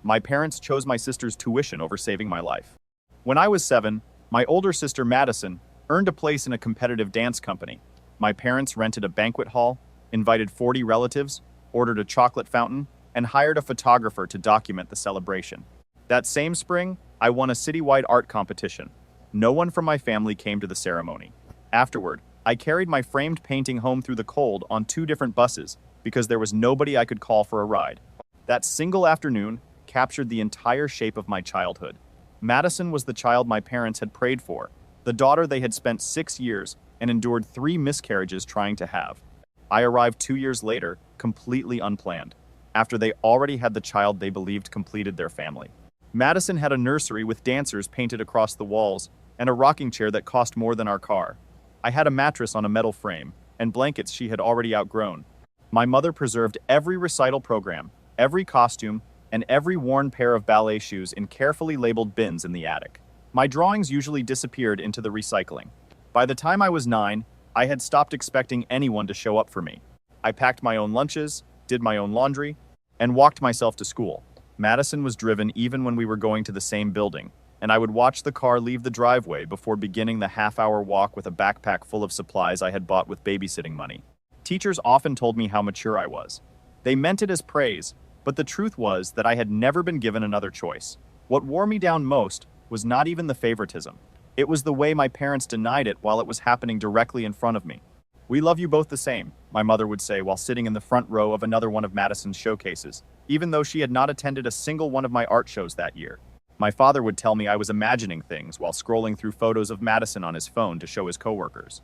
My parents chose my sister's tuition over saving my life. When I was 7, my older sister Madison earned a place in a competitive dance company. My parents rented a banquet hall, invited 40 relatives, ordered a chocolate fountain, and hired a photographer to document the celebration. That same spring, I won a citywide art competition. No one from my family came to the ceremony. Afterward, I carried my framed painting home through the cold on 2 different buses because there was nobody I could call for a ride. That single afternoon captured the entire shape of my childhood. Madison was the child my parents had prayed for, the daughter they had spent 6 years and endured 3 miscarriages trying to have. I arrived 2 years later, completely unplanned, after they already had the child they believed completed their family. Madison had a nursery with dancers painted across the walls and a rocking chair that cost more than our car. I had a mattress on a metal frame and blankets she had already outgrown. My mother preserved every recital program, every costume, and every worn pair of ballet shoes in carefully labeled bins in the attic. My drawings usually disappeared into the recycling. By the time I was 9, I had stopped expecting anyone to show up for me. I packed my own lunches, did my own laundry, and walked myself to school. Madison was driven even when we were going to the same building, and I would watch the car leave the driveway before beginning the half-hour walk with a backpack full of supplies I had bought with babysitting money. Teachers often told me how mature I was. They meant it as praise, but the truth was that I had never been given another choice. What wore me down most was not even the favoritism. It was the way my parents denied it while it was happening directly in front of me. "We love you both the same," my mother would say while sitting in the front row of another one of Madison's showcases, even though she had not attended a single one of my art shows that year. My father would tell me I was imagining things while scrolling through photos of Madison on his phone to show his coworkers.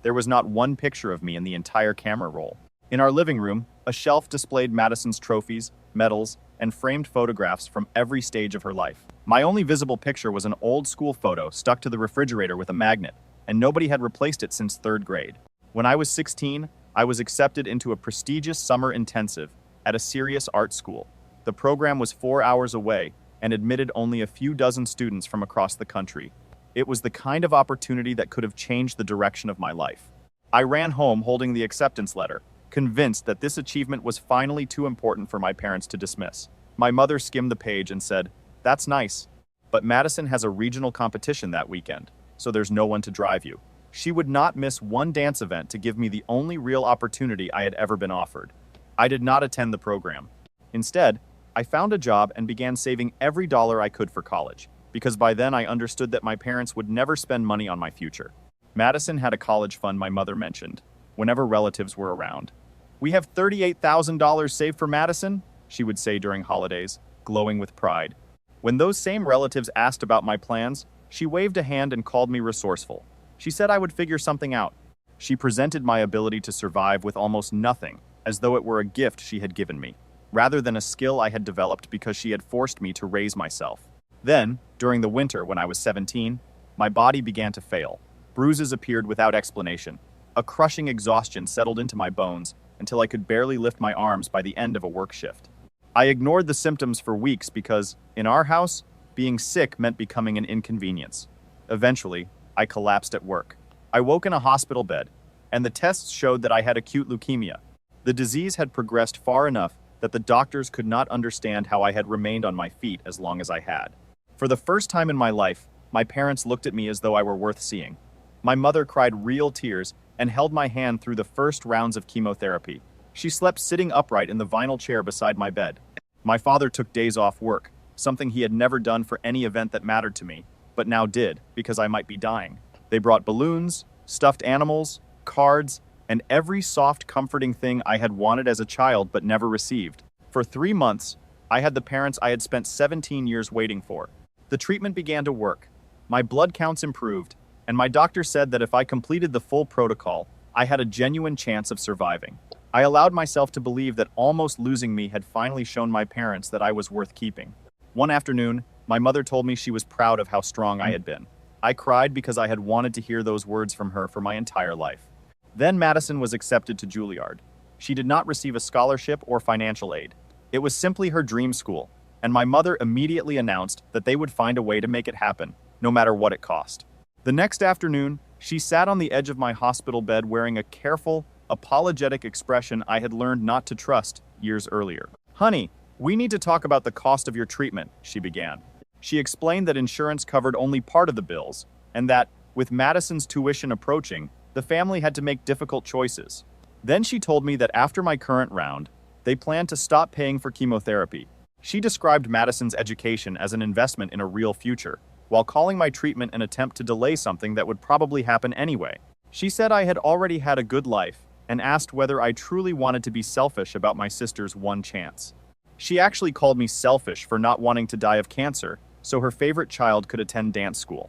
There was not one picture of me in the entire camera roll. In our living room, a shelf displayed Madison's trophies, medals, and framed photographs from every stage of her life. My only visible picture was an old school photo stuck to the refrigerator with a magnet, and nobody had replaced it since 3rd grade. When I was 16, I was accepted into a prestigious summer intensive at a serious art school. The program was 4 hours away and admitted only a few dozen students from across the country. It was the kind of opportunity that could have changed the direction of my life. I ran home holding the acceptance letter, convinced that this achievement was finally too important for my parents to dismiss. My mother skimmed the page and said, "That's nice, but Madison has a regional competition that weekend, so there's no one to drive you." She would not miss one dance event to give me the only real opportunity I had ever been offered. I did not attend the program. Instead, I found a job and began saving every dollar I could for college, because by then I understood that my parents would never spend money on my future. Madison had a college fund my mother mentioned, whenever relatives were around. "We have $38,000 saved for Madison," she would say during holidays, glowing with pride. When those same relatives asked about my plans, she waved a hand and called me resourceful. She said I would figure something out. She presented my ability to survive with almost nothing, as though it were a gift she had given me, rather than a skill I had developed because she had forced me to raise myself. Then, during the winter when I was 17, my body began to fail. Bruises appeared without explanation. A crushing exhaustion settled into my bones until I could barely lift my arms by the end of a work shift. I ignored the symptoms for weeks because, in our house, being sick meant becoming an inconvenience. Eventually, I collapsed at work. I woke in a hospital bed, and the tests showed that I had acute leukemia. The disease had progressed far enough that the doctors could not understand how I had remained on my feet as long as I had. For the first time in my life, my parents looked at me as though I were worth seeing. My mother cried real tears and held my hand through the first rounds of chemotherapy. She slept sitting upright in the vinyl chair beside my bed. My father took days off work, something he had never done for any event that mattered to me, but now did because I might be dying. They brought balloons, stuffed animals, cards, and every soft, comforting thing I had wanted as a child but never received. For 3 months, I had the parents I had spent 17 years waiting for. The treatment began to work. My blood counts improved, and my doctor said that if I completed the full protocol, I had a genuine chance of surviving. I allowed myself to believe that almost losing me had finally shown my parents that I was worth keeping. One afternoon, my mother told me she was proud of how strong I had been. I cried because I had wanted to hear those words from her for my entire life. Then Madison was accepted to Juilliard. She did not receive a scholarship or financial aid. It was simply her dream school, and my mother immediately announced that they would find a way to make it happen, no matter what it cost. The next afternoon, she sat on the edge of my hospital bed wearing a careful, apologetic expression I had learned not to trust years earlier. "Honey, "We need to talk about the cost of your treatment," she began. She explained that insurance covered only part of the bills, and that, with Madison's tuition approaching, the family had to make difficult choices. Then she told me that after my current round, they planned to stop paying for chemotherapy. She described Madison's education as an investment in a real future, while calling my treatment an attempt to delay something that would probably happen anyway. She said I had already had a good life, and asked whether I truly wanted to be selfish about my sister's one chance. She actually called me selfish for not wanting to die of cancer, so her favorite child could attend dance school.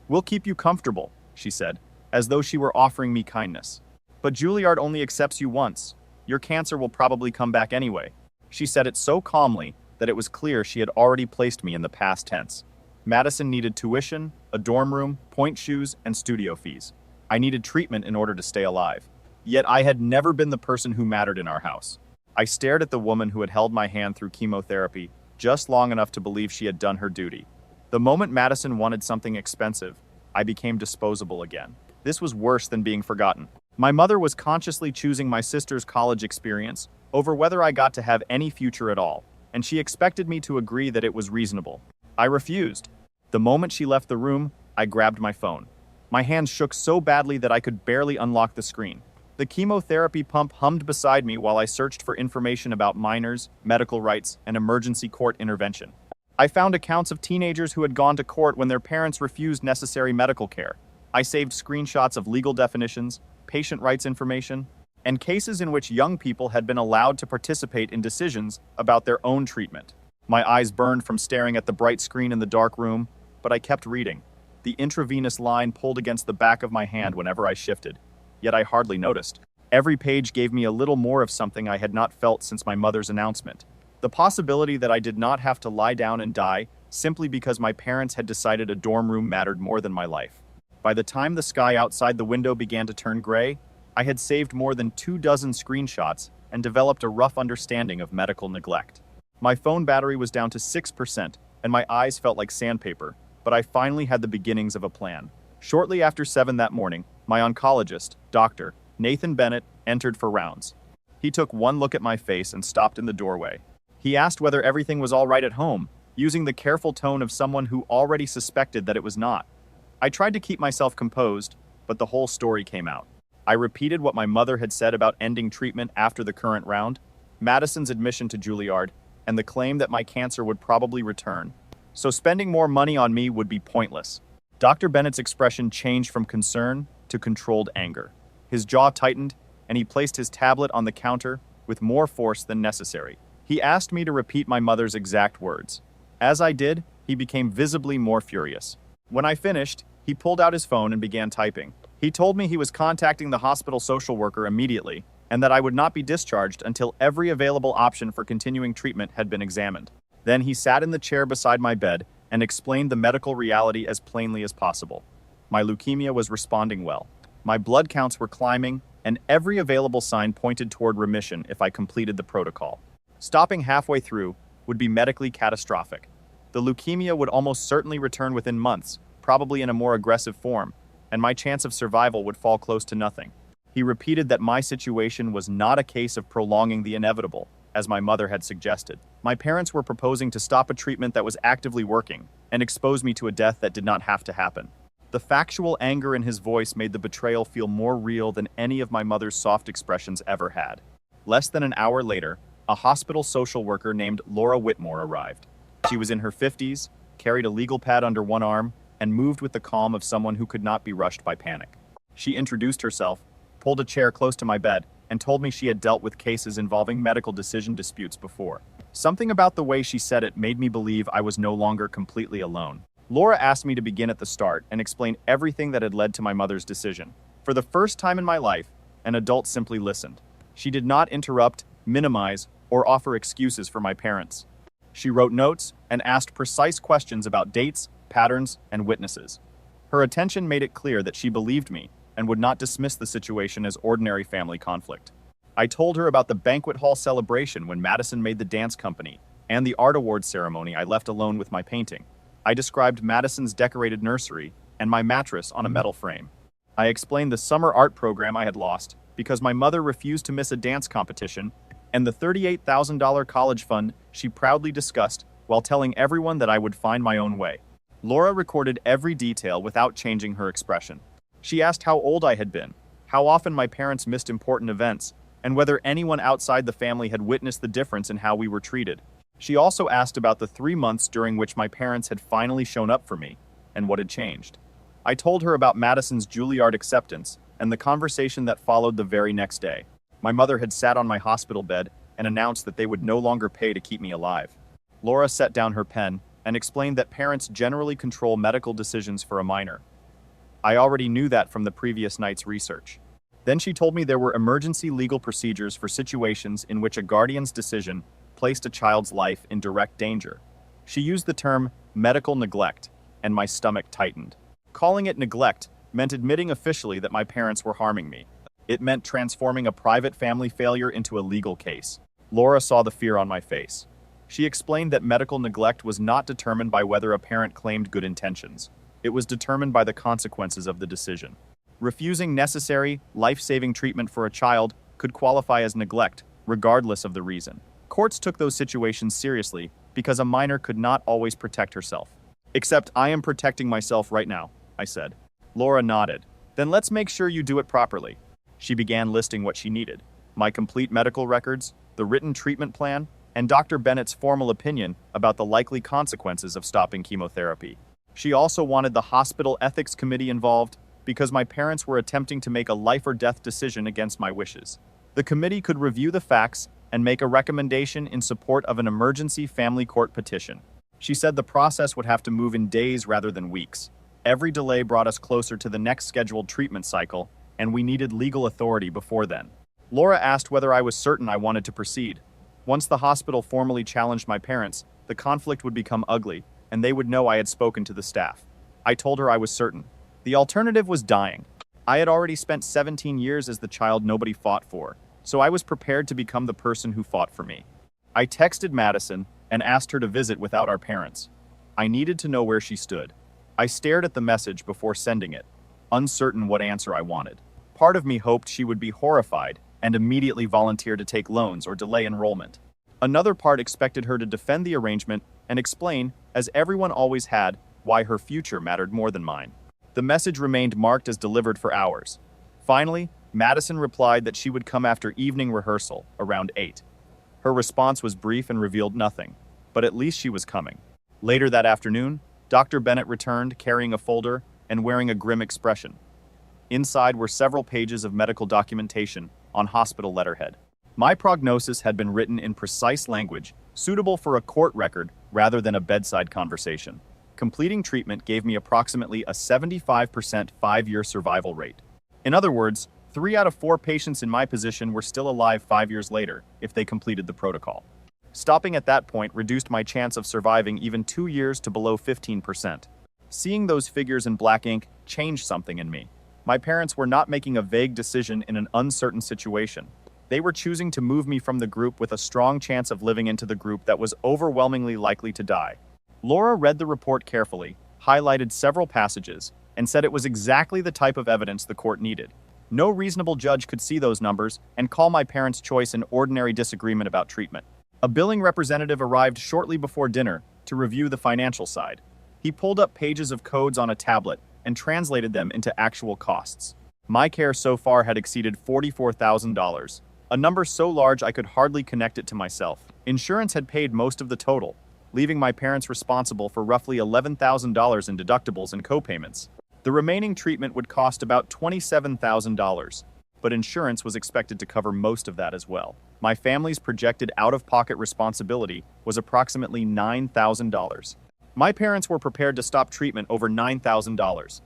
"We'll keep you comfortable," she said, as though she were offering me kindness. "But Juilliard only accepts you once. Your cancer will probably come back anyway." She said it so calmly that it was clear she had already placed me in the past tense. Madison needed tuition, a dorm room, point shoes, and studio fees. I needed treatment in order to stay alive. Yet I had never been the person who mattered in our house. I stared at the woman who had held my hand through chemotherapy just long enough to believe she had done her duty. The moment Madison wanted something expensive, I became disposable again. This was worse than being forgotten. My mother was consciously choosing my sister's college experience over whether I got to have any future at all, and she expected me to agree that it was reasonable. I refused. The moment she left the room, I grabbed my phone. My hands shook so badly that I could barely unlock the screen. The chemotherapy pump hummed beside me while I searched for information about minors, medical rights, and emergency court intervention. I found accounts of teenagers who had gone to court when their parents refused necessary medical care. I saved screenshots of legal definitions, patient rights information, and cases in which young people had been allowed to participate in decisions about their own treatment. My eyes burned from staring at the bright screen in the dark room, but I kept reading. The intravenous line pulled against the back of my hand whenever I shifted, yet I hardly noticed. Every page gave me a little more of something I had not felt since my mother's announcement. The possibility that I did not have to lie down and die simply because my parents had decided a dorm room mattered more than my life. By the time the sky outside the window began to turn gray, I had saved more than 24 screenshots and developed a rough understanding of medical neglect. My phone battery was down to 6%, and my eyes felt like sandpaper, but I finally had the beginnings of a plan. Shortly after 7 that morning, my oncologist, Dr. Nathan Bennett, entered for rounds. He took one look at my face and stopped in the doorway. He asked whether everything was all right at home, using the careful tone of someone who already suspected that it was not. I tried to keep myself composed, but the whole story came out. I repeated what my mother had said about ending treatment after the current round, Madison's admission to Juilliard, and the claim that my cancer would probably return. So spending more money on me would be pointless. Dr. Bennett's expression changed from concern to controlled anger. His jaw tightened, and he placed his tablet on the counter with more force than necessary. He asked me to repeat my mother's exact words. As I did, he became visibly more furious. When I finished, he pulled out his phone and began typing. He told me he was contacting the hospital social worker immediately, and that I would not be discharged until every available option for continuing treatment had been examined. Then he sat in the chair beside my bed and explained the medical reality as plainly as possible. My leukemia was responding well. My blood counts were climbing, and every available sign pointed toward remission if I completed the protocol. Stopping halfway through would be medically catastrophic. The leukemia would almost certainly return within months, probably in a more aggressive form, and my chance of survival would fall close to nothing. He repeated that my situation was not a case of prolonging the inevitable, as my mother had suggested. My parents were proposing to stop a treatment that was actively working and expose me to a death that did not have to happen. The factual anger in his voice made the betrayal feel more real than any of my mother's soft expressions ever had. Less than an hour later, a hospital social worker named Laura Whitmore arrived. She was in her 50s, carried a legal pad under one arm, and moved with the calm of someone who could not be rushed by panic. She introduced herself, pulled a chair close to my bed, and told me she had dealt with cases involving medical decision disputes before. Something about the way she said it made me believe I was no longer completely alone. Laura asked me to begin at the start and explain everything that had led to my mother's decision. For the first time in my life, an adult simply listened. She did not interrupt, minimize, or offer excuses for my parents. She wrote notes and asked precise questions about dates, patterns, and witnesses. Her attention made it clear that she believed me and would not dismiss the situation as ordinary family conflict. I told her about the banquet hall celebration when Madison made the dance company and the art awards ceremony I left alone with my painting. I described Madison's decorated nursery and my mattress on a metal frame. I explained the summer art program I had lost because my mother refused to miss a dance competition and the $38,000 college fund she proudly discussed while telling everyone that I would find my own way. Laura recorded every detail without changing her expression. She asked how old I had been, how often my parents missed important events, and whether anyone outside the family had witnessed the difference in how we were treated. She also asked about the 3 months during which my parents had finally shown up for me, and what had changed. I told her about Madison's Juilliard acceptance and the conversation that followed the very next day. My mother had sat on my hospital bed and announced that they would no longer pay to keep me alive. Laura set down her pen and explained that parents generally control medical decisions for a minor. I already knew that from the previous night's research. Then she told me there were emergency legal procedures for situations in which a guardian's decision placed a child's life in direct danger. She used the term medical neglect, and my stomach tightened. Calling it neglect meant admitting officially that my parents were harming me. It meant transforming a private family failure into a legal case. Laura saw the fear on my face. She explained that medical neglect was not determined by whether a parent claimed good intentions. It was determined by the consequences of the decision. Refusing necessary, life-saving treatment for a child could qualify as neglect, regardless of the reason. Courts took those situations seriously because a minor could not always protect herself. "Except I am protecting myself right now," I said. Laura nodded. "Then let's make sure you do it properly." She began listing what she needed: my complete medical records, the written treatment plan, and Dr. Bennett's formal opinion about the likely consequences of stopping chemotherapy. She also wanted the hospital ethics committee involved because my parents were attempting to make a life or death decision against my wishes. The committee could review the facts and make a recommendation in support of an emergency family court petition. She said the process would have to move in days rather than weeks. Every delay brought us closer to the next scheduled treatment cycle, and we needed legal authority before then. Laura asked whether I was certain I wanted to proceed. Once the hospital formally challenged my parents, the conflict would become ugly, and they would know I had spoken to the staff. I told her I was certain. The alternative was dying. I had already spent 17 years as the child nobody fought for, so I was prepared to become the person who fought for me. I texted Madison and asked her to visit without our parents. I needed to know where she stood. I stared at the message before sending it, uncertain what answer I wanted. Part of me hoped she would be horrified and immediately volunteer to take loans or delay enrollment. Another part expected her to defend the arrangement and explain, as everyone always had, why her future mattered more than mine. The message remained marked as delivered for hours. Finally, Madison replied that she would come after evening rehearsal, around 8. Her response was brief and revealed nothing, but at least she was coming. Later that afternoon, Dr. Bennett returned carrying a folder and wearing a grim expression. Inside were several pages of medical documentation on hospital letterhead. My prognosis had been written in precise language, suitable for a court record rather than a bedside conversation. Completing treatment gave me approximately a 75% 5-year survival rate. In other words, 3 out of 4 patients in my position were still alive 5 years later if they completed the protocol. Stopping at that point reduced my chance of surviving even 2 years to below 15%. Seeing those figures in black ink changed something in me. My parents were not making a vague decision in an uncertain situation. They were choosing to move me from the group with a strong chance of living into the group that was overwhelmingly likely to die. Laura read the report carefully, highlighted several passages, and said it was exactly the type of evidence the court needed. No reasonable judge could see those numbers and call my parents' choice an ordinary disagreement about treatment. A billing representative arrived shortly before dinner to review the financial side. He pulled up pages of codes on a tablet and translated them into actual costs. My care so far had exceeded $44,000, a number so large I could hardly connect it to myself. Insurance had paid most of the total, leaving my parents responsible for roughly $11,000 in deductibles and co-payments. The remaining treatment would cost about $27,000, but insurance was expected to cover most of that as well. My family's projected out-of-pocket responsibility was approximately $9,000. My parents were prepared to stop treatment over $9,000.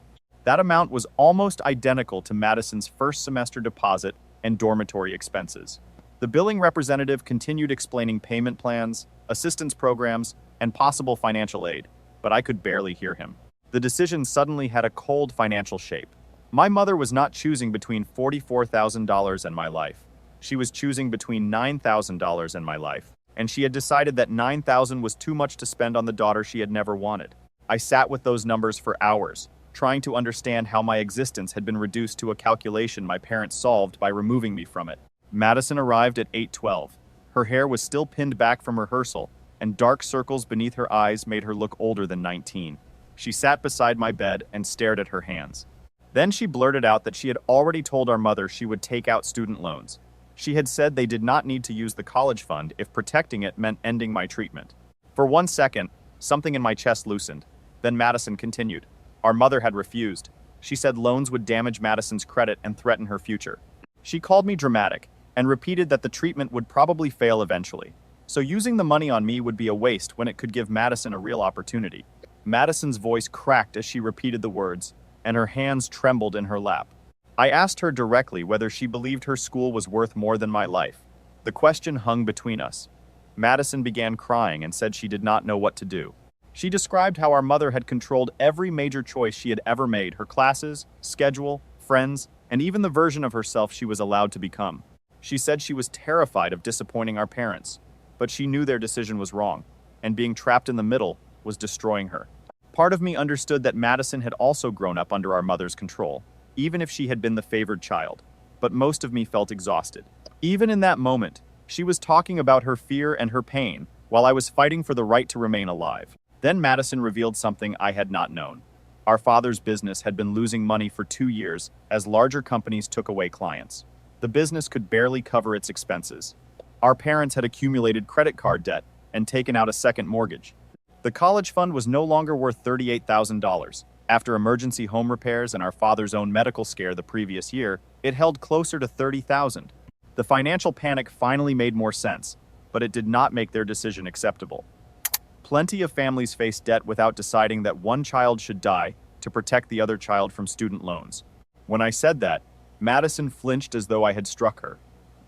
That amount was almost identical to Madison's first semester deposit and dormitory expenses. The billing representative continued explaining payment plans, assistance programs, and possible financial aid, but I could barely hear him. The decision suddenly had a cold financial shape. My mother was not choosing between $44,000 and my life. She was choosing between $9,000 and my life, and she had decided that $9,000 was too much to spend on the daughter she had never wanted. I sat with those numbers for hours, trying to understand how my existence had been reduced to a calculation my parents solved by removing me from it. Madison arrived at 8:12. Her hair was still pinned back from rehearsal, and dark circles beneath her eyes made her look older than 19. She sat beside my bed and stared at her hands. Then she blurted out that she had already told our mother she would take out student loans. She had said they did not need to use the college fund if protecting it meant ending my treatment. For 1 second, something in my chest loosened. Then Madison continued. Our mother had refused. She said loans would damage Madison's credit and threaten her future. She called me dramatic and repeated that the treatment would probably fail eventually. So using the money on me would be a waste when it could give Madison a real opportunity. Madison's voice cracked as she repeated the words, and her hands trembled in her lap. I asked her directly whether she believed her school was worth more than my life. The question hung between us. Madison began crying and said she did not know what to do. She described how our mother had controlled every major choice she had ever made, her classes, schedule, friends, and even the version of herself she was allowed to become. She said she was terrified of disappointing our parents, but she knew their decision was wrong, and being trapped in the middle was destroying her. Part of me understood that Madison had also grown up under our mother's control, even if she had been the favored child, but most of me felt exhausted. Even in that moment, she was talking about her fear and her pain, while I was fighting for the right to remain alive. Then Madison revealed something I had not known. Our father's business had been losing money for 2 years as larger companies took away clients. The business could barely cover its expenses. Our parents had accumulated credit card debt and taken out a second mortgage. The college fund was no longer worth $38,000. After emergency home repairs and our father's own medical scare the previous year, it held closer to $30,000. The financial panic finally made more sense, but it did not make their decision acceptable. Plenty of families face debt without deciding that one child should die to protect the other child from student loans. When I said that, Madison flinched as though I had struck her.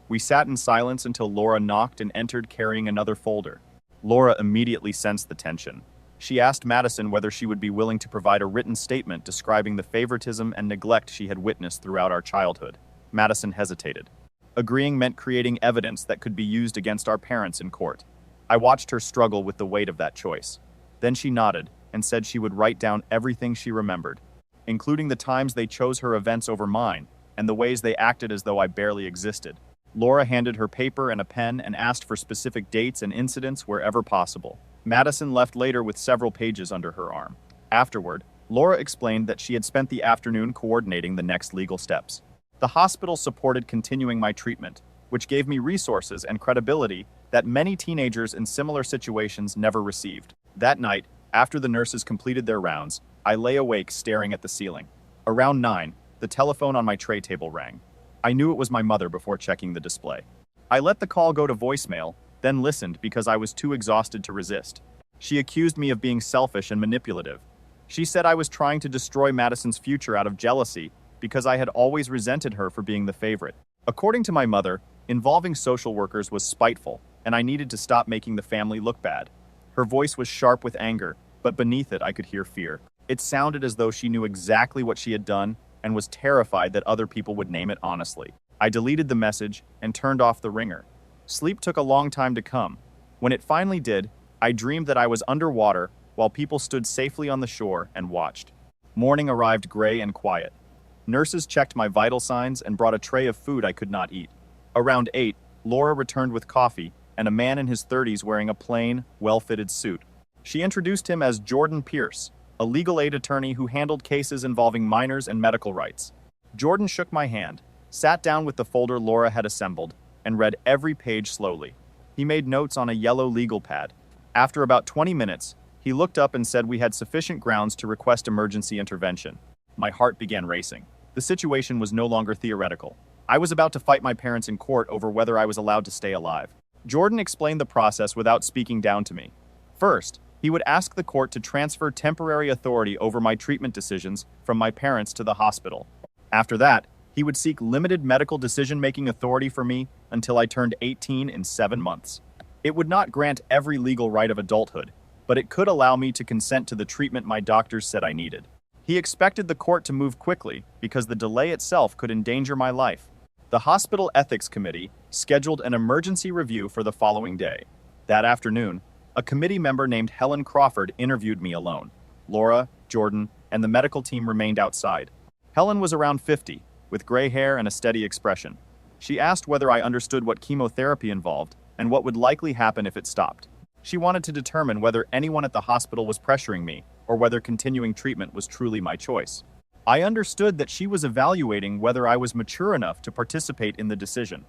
We sat in silence until Laura knocked and entered carrying another folder. Laura immediately sensed the tension. She asked Madison whether she would be willing to provide a written statement describing the favoritism and neglect she had witnessed throughout our childhood. Madison hesitated. Agreeing meant creating evidence that could be used against our parents in court. I watched her struggle with the weight of that choice. Then she nodded and said she would write down everything she remembered, including the times they chose her events over mine and the ways they acted as though I barely existed. Laura handed her paper and a pen and asked for specific dates and incidents wherever possible. Madison left later with several pages under her arm. Afterward, Laura explained that she had spent the afternoon coordinating the next legal steps. The hospital supported continuing my treatment, which gave me resources and credibility that many teenagers in similar situations never received. That night, after the nurses completed their rounds, I lay awake staring at the ceiling. Around 9, the telephone on my tray table rang. I knew it was my mother before checking the display. I let the call go to voicemail, then listened because I was too exhausted to resist. She accused me of being selfish and manipulative. She said I was trying to destroy Madison's future out of jealousy because I had always resented her for being the favorite. According to my mother, involving social workers was spiteful, and I needed to stop making the family look bad. Her voice was sharp with anger, but beneath it I could hear fear. It sounded as though she knew exactly what she had done and was terrified that other people would name it honestly. I deleted the message and turned off the ringer. Sleep took a long time to come. When it finally did, I dreamed that I was underwater while people stood safely on the shore and watched. Morning arrived gray and quiet. Nurses checked my vital signs and brought a tray of food I could not eat. Around 8, Laura returned with coffee and a man in his 30s wearing a plain, well-fitted suit. She introduced him as Jordan Pierce, a legal aid attorney who handled cases involving minors and medical rights. Jordan shook my hand, sat down with the folder Laura had assembled, and read every page slowly. He made notes on a yellow legal pad. After about 20 minutes, he looked up and said we had sufficient grounds to request emergency intervention. My heart began racing. The situation was no longer theoretical. I was about to fight my parents in court over whether I was allowed to stay alive. Jordan explained the process without speaking down to me. First, he would ask the court to transfer temporary authority over my treatment decisions from my parents to the hospital. After that, he would seek limited medical decision-making authority for me until I turned 18 in 7 months. It would not grant every legal right of adulthood, but it could allow me to consent to the treatment my doctors said I needed. He expected the court to move quickly because the delay itself could endanger my life. The hospital ethics committee scheduled an emergency review for the following day. That afternoon, a committee member named Helen Crawford interviewed me alone. Laura, Jordan, and the medical team remained outside. Helen was around 50, with gray hair and a steady expression. She asked whether I understood what chemotherapy involved and what would likely happen if it stopped. She wanted to determine whether anyone at the hospital was pressuring me, or whether continuing treatment was truly my choice. I understood that she was evaluating whether I was mature enough to participate in the decision.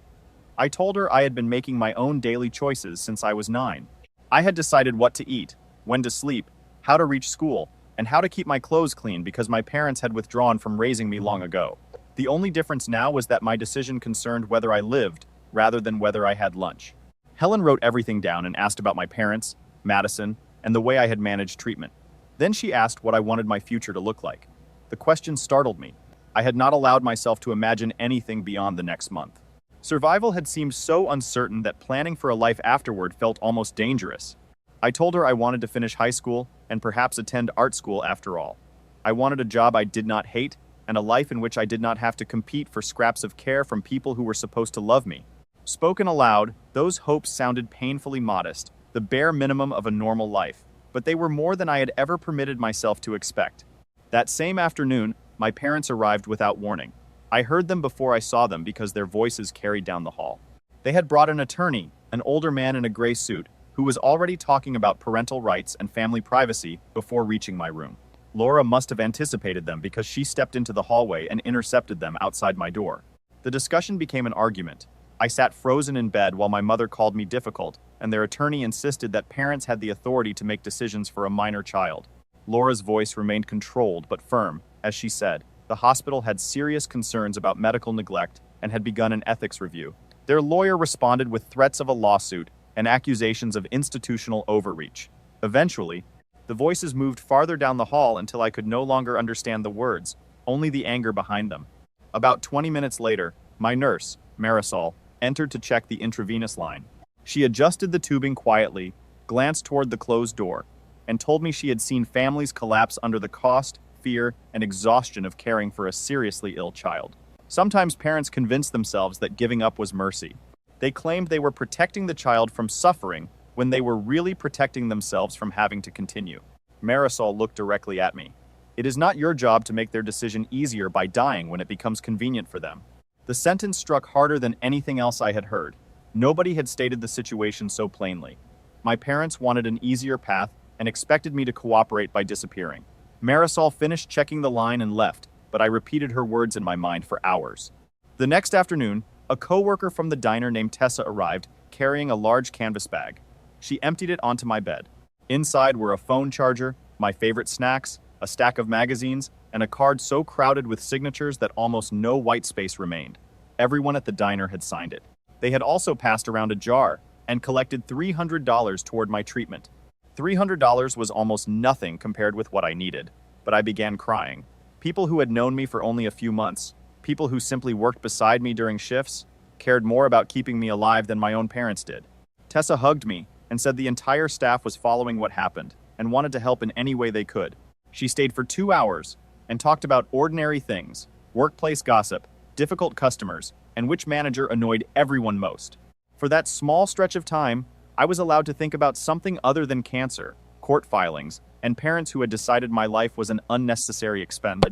I told her I had been making my own daily choices since I was 9. I had decided what to eat, when to sleep, how to reach school, and how to keep my clothes clean because my parents had withdrawn from raising me long ago. The only difference now was that my decision concerned whether I lived, rather than whether I had lunch. Helen wrote everything down and asked about my parents, Madison, and the way I had managed treatment. Then she asked what I wanted my future to look like. The question startled me. I had not allowed myself to imagine anything beyond the next month. Survival had seemed so uncertain that planning for a life afterward felt almost dangerous. I told her I wanted to finish high school and perhaps attend art school after all. I wanted a job I did not hate and a life in which I did not have to compete for scraps of care from people who were supposed to love me. Spoken aloud, those hopes sounded painfully modest, the bare minimum of a normal life, but they were more than I had ever permitted myself to expect. That same afternoon, my parents arrived without warning. I heard them before I saw them because their voices carried down the hall. They had brought an attorney, an older man in a gray suit, who was already talking about parental rights and family privacy before reaching my room. Laura must have anticipated them because she stepped into the hallway and intercepted them outside my door. The discussion became an argument. I sat frozen in bed while my mother called me difficult, and their attorney insisted that parents had the authority to make decisions for a minor child. Laura's voice remained controlled but firm, as she said, the hospital had serious concerns about medical neglect and had begun an ethics review. Their lawyer responded with threats of a lawsuit and accusations of institutional overreach. Eventually, the voices moved farther down the hall until I could no longer understand the words, only the anger behind them. About 20 minutes later, my nurse, Marisol, entered to check the intravenous line. She adjusted the tubing quietly, glanced toward the closed door, and told me she had seen families collapse under the cost, fear, and exhaustion of caring for a seriously ill child. Sometimes parents convinced themselves that giving up was mercy. They claimed they were protecting the child from suffering when they were really protecting themselves from having to continue. Marisol looked directly at me. It is not your job to make their decision easier by dying when it becomes convenient for them. The sentence struck harder than anything else I had heard. Nobody had stated the situation so plainly. My parents wanted an easier path and expected me to cooperate by disappearing. Marisol finished checking the line and left, but I repeated her words in my mind for hours. The next afternoon, a coworker from the diner named Tessa arrived, carrying a large canvas bag. She emptied it onto my bed. Inside were a phone charger, my favorite snacks, a stack of magazines, and a card so crowded with signatures that almost no white space remained. Everyone at the diner had signed it. They had also passed around a jar and collected $300 toward my treatment. $300 was almost nothing compared with what I needed, but I began crying. People who had known me for only a few months, people who simply worked beside me during shifts, cared more about keeping me alive than my own parents did. Tessa hugged me and said the entire staff was following what happened and wanted to help in any way they could. She stayed for 2 hours and talked about ordinary things, workplace gossip, difficult customers, and which manager annoyed everyone most. For that small stretch of time, I was allowed to think about something other than cancer, court filings, and parents who had decided my life was an unnecessary expense.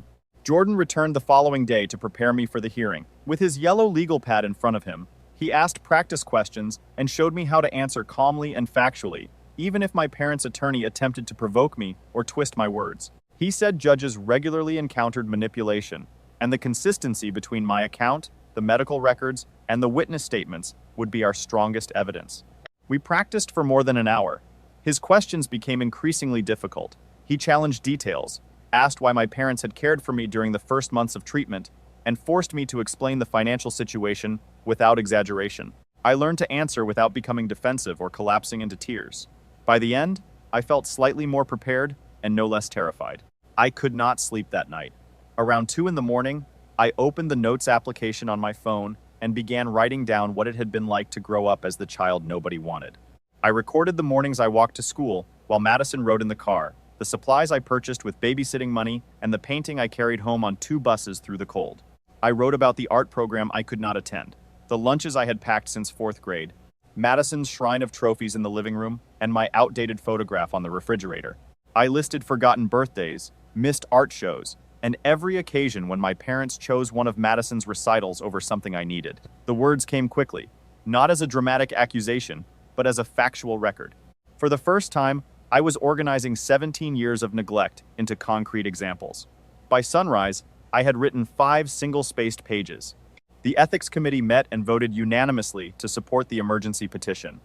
Jordan returned the following day to prepare me for the hearing. With his yellow legal pad in front of him, he asked practice questions and showed me how to answer calmly and factually, even if my parents' attorney attempted to provoke me or twist my words. He said judges regularly encountered manipulation, and the consistency between my account, the medical records, and the witness statements would be our strongest evidence. We practiced for more than an hour. His questions became increasingly difficult. He challenged details, asked why my parents had cared for me during the first months of treatment, and forced me to explain the financial situation without exaggeration. I learned to answer without becoming defensive or collapsing into tears. By the end, I felt slightly more prepared and no less terrified. I could not sleep that night. Around 2 a.m, I opened the notes application on my phone and began writing down what it had been like to grow up as the child nobody wanted. I recorded the mornings I walked to school while Madison rode in the car, the supplies I purchased with babysitting money, and the painting I carried home on 2 buses through the cold. I wrote about the art program I could not attend, the lunches I had packed since 4th grade, Madison's shrine of trophies in the living room, and my outdated photograph on the refrigerator. I listed forgotten birthdays, missed art shows, and every occasion when my parents chose one of Madison's recitals over something I needed. The words came quickly. not as a dramatic accusation, but as a factual record. For the first time, I was organizing 17 years of neglect into concrete examples. By sunrise, I had written 5 single-spaced pages. The ethics committee met and voted unanimously to support the emergency petition.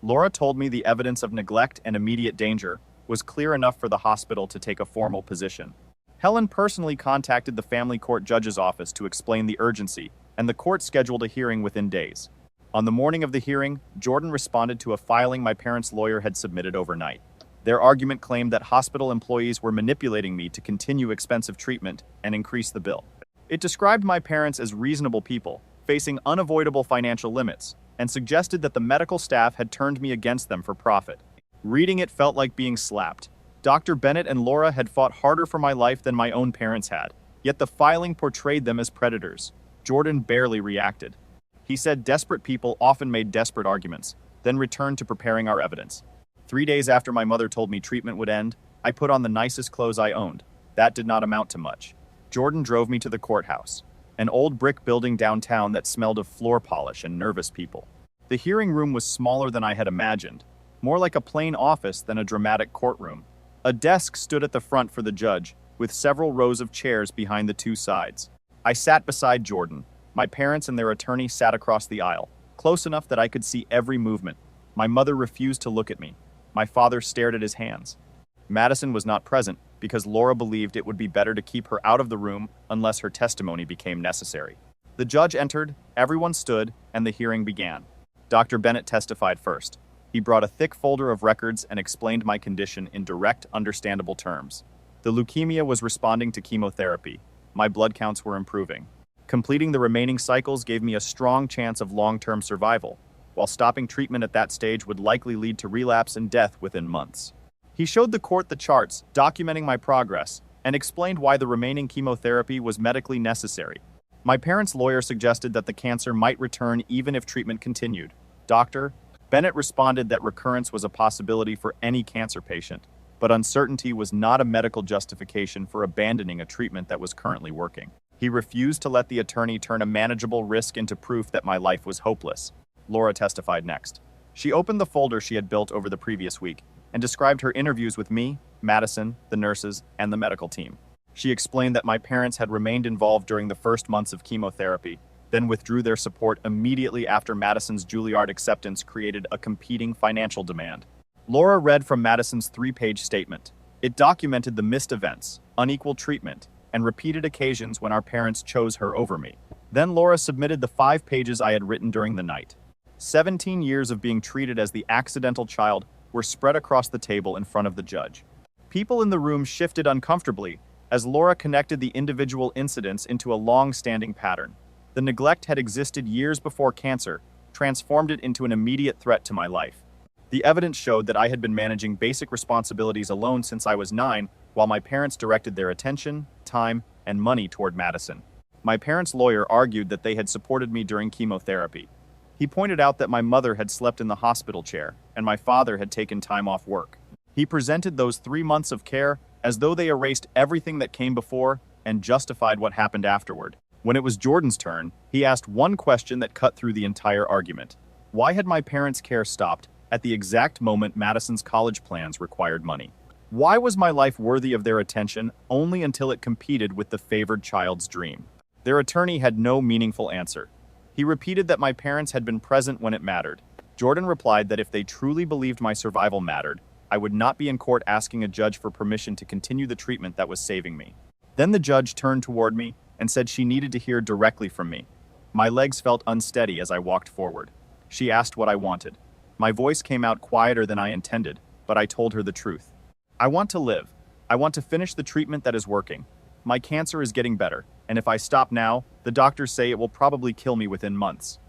Laura told me the evidence of neglect and immediate danger was clear enough for the hospital to take a formal position. Helen personally contacted the family court judge's office to explain the urgency, and the court scheduled a hearing within days. On the morning of the hearing, Jordan responded to a filing my parents' lawyer had submitted overnight. Their argument claimed that hospital employees were manipulating me to continue expensive treatment and increase the bill. It described my parents as reasonable people, facing unavoidable financial limits, and suggested that the medical staff had turned me against them for profit. Reading it felt like being slapped. Dr. Bennett and Laura had fought harder for my life than my own parents had, yet the filing portrayed them as predators. Jordan barely reacted. He said desperate people often made desperate arguments, then returned to preparing our evidence. 3 days after my mother told me treatment would end, I put on the nicest clothes I owned. That did not amount to much. Jordan drove me to the courthouse, an old brick building downtown that smelled of floor polish and nervous people. The hearing room was smaller than I had imagined, more like a plain office than a dramatic courtroom. A desk stood at the front for the judge, with several rows of chairs behind the 2 sides. I sat beside Jordan. My parents and their attorney sat across the aisle, close enough that I could see every movement. My mother refused to look at me. My father stared at his hands. Madison was not present because Laura believed it would be better to keep her out of the room unless her testimony became necessary. The judge entered, everyone stood, and the hearing began. Dr. Bennett testified first. He brought a thick folder of records and explained my condition in direct, understandable terms. The leukemia was responding to chemotherapy. My blood counts were improving. Completing the remaining cycles gave me a strong chance of long-term survival, while stopping treatment at that stage would likely lead to relapse and death within months. He showed the court the charts documenting my progress and explained why the remaining chemotherapy was medically necessary. My parents' lawyer suggested that the cancer might return even if treatment continued. Dr. Bennett responded that recurrence was a possibility for any cancer patient, but uncertainty was not a medical justification for abandoning a treatment that was currently working. He refused to let the attorney turn a manageable risk into proof that my life was hopeless. Laura testified next. She opened the folder she had built over the previous week and described her interviews with me, Madison, the nurses, and the medical team. She explained that my parents had remained involved during the first months of chemotherapy, then withdrew their support immediately after Madison's Juilliard acceptance created a competing financial demand. Laura read from Madison's 3-page statement. It documented the missed events, unequal treatment, and repeated occasions when our parents chose her over me. Then Laura submitted the 5 pages I had written during the night. 17 years of being treated as the accidental child were spread across the table in front of the judge. People in the room shifted uncomfortably as Laura connected the individual incidents into a long-standing pattern. The neglect had existed years before cancer, transformed it into an immediate threat to my life. The evidence showed that I had been managing basic responsibilities alone since I was 9, while my parents directed their attention, time, and money toward Madison. My parents' lawyer argued that they had supported me during chemotherapy. He pointed out that my mother had slept in the hospital chair, and my father had taken time off work. He presented those 3 months of care as though they erased everything that came before and justified what happened afterward. When it was Jordan's turn, he asked one question that cut through the entire argument. Why had my parents' care stopped at the exact moment Madison's college plans required money? Why was my life worthy of their attention only until it competed with the favored child's dream? Their attorney had no meaningful answer. He repeated that my parents had been present when it mattered. Jordan replied that if they truly believed my survival mattered, I would not be in court asking a judge for permission to continue the treatment that was saving me. Then the judge turned toward me and said she needed to hear directly from me. My legs felt unsteady as I walked forward. She asked what I wanted. My voice came out quieter than I intended, but I told her the truth. I want to live. I want to finish the treatment that is working. My cancer is getting better, and if I stop now, the doctors say it will probably kill me within months.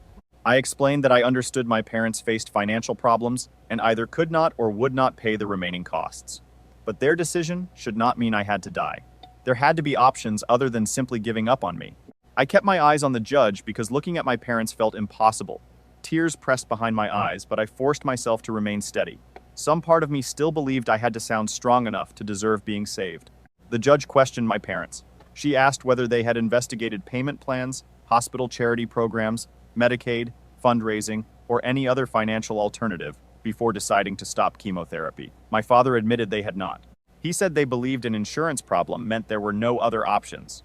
I explained that I understood my parents faced financial problems and either could not or would not pay the remaining costs. But their decision should not mean I had to die. There had to be options other than simply giving up on me. I kept my eyes on the judge because looking at my parents felt impossible. Tears pressed behind my eyes, but I forced myself to remain steady. Some part of me still believed I had to sound strong enough to deserve being saved. The judge questioned my parents. She asked whether they had investigated payment plans, hospital charity programs, Medicaid, fundraising, or any other financial alternative before deciding to stop chemotherapy. My father admitted they had not. He said they believed an insurance problem meant there were no other options.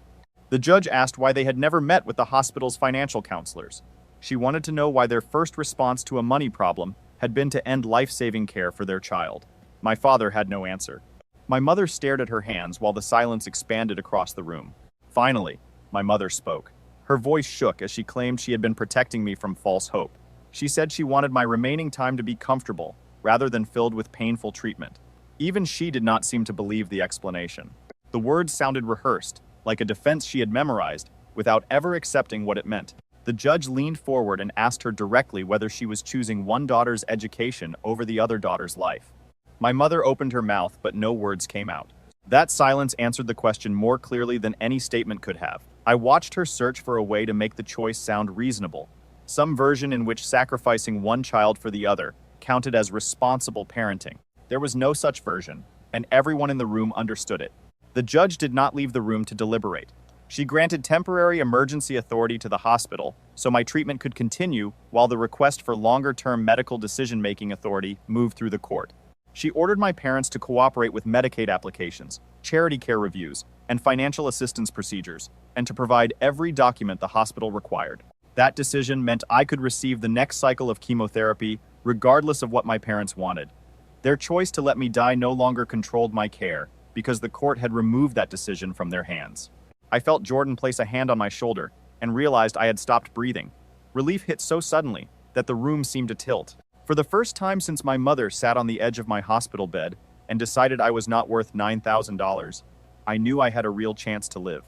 The judge asked why they had never met with the hospital's financial counselors. She wanted to know why their first response to a money problem had been to end life-saving care for their child. My father had no answer. My mother stared at her hands while the silence expanded across the room. Finally, my mother spoke. Her voice shook as she claimed she had been protecting me from false hope. She said she wanted my remaining time to be comfortable, rather than filled with painful treatment. Even she did not seem to believe the explanation. The words sounded rehearsed, like a defense she had memorized, without ever accepting what it meant. The judge leaned forward and asked her directly whether she was choosing one daughter's education over the other daughter's life. My mother opened her mouth, but no words came out. That silence answered the question more clearly than any statement could have. I watched her search for a way to make the choice sound reasonable, some version in which sacrificing one child for the other counted as responsible parenting. There was no such version, and everyone in the room understood it. The judge did not leave the room to deliberate. She granted temporary emergency authority to the hospital so my treatment could continue while the request for longer-term medical decision-making authority moved through the court. She ordered my parents to cooperate with Medicaid applications, charity care reviews, and financial assistance procedures, and to provide every document the hospital required. That decision meant I could receive the next cycle of chemotherapy regardless of what my parents wanted. Their choice to let me die no longer controlled my care because the court had removed that decision from their hands. I felt Jordan place a hand on my shoulder and realized I had stopped breathing. Relief hit so suddenly that the room seemed to tilt. For the first time since my mother sat on the edge of my hospital bed and decided I was not worth $9,000, I knew I had a real chance to live.